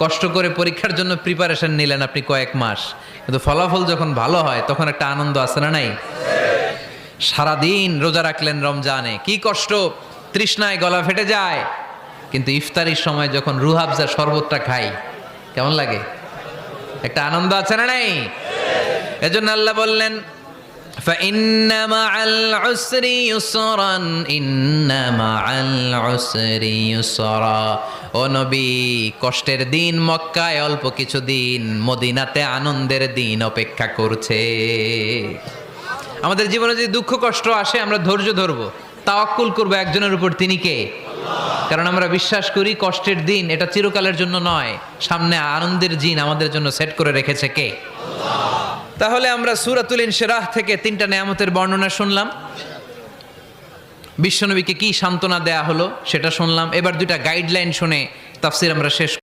কষ্ট করে পরীক্ষার জন্য প্রিপারেশন নিলেন আপনি কয়েক মাস, কিন্তু ফলাফল যখন ভালো হয় তখন একটা আনন্দ আছে না নাই? সারাদিন রোজা রাখলেন রমজানে, কি কষ্ট, তৃষ্ণায় গলা ফেটে যায়, কিন্তু ইফতারির সময় যখন রুহ আফজা শরবতটা খাই কেমন লাগে? একটা আনন্দ আছে না নাই? এজন্য আল্লাহ বললেন فإن مع العسر يسرا إن مع العسر يسرا ও নবী, কষ্টের দিন মক্কায় অল্প কিছু দিন, মদিনাতে আনন্দের দিন অপেক্ষা করছে। আমাদের জীবনে যদি দুঃখ কষ্ট আসে আমরা ধৈর্য ধরবো, তাওয়াক্কুল করবো একজনের উপর, তিনি কে? কারণ আমরা বিশ্বাস করি কষ্টের দিন এটা চিরকালের জন্য নয়, সামনে আনন্দের দিন আমাদের জন্য সেট করে রেখেছে কে? তাহলে আমরা সূরাতুল ইনশিরাহ থেকে 3টা নেয়ামতের বর্ণনা শুনলাম, বিশ্বনবীকে কি সান্ত্বনা দেয়া হলো সেটা শুনলাম। এবার 2টা গাইডলাইন শুনে তাফসীর আমরা শেষ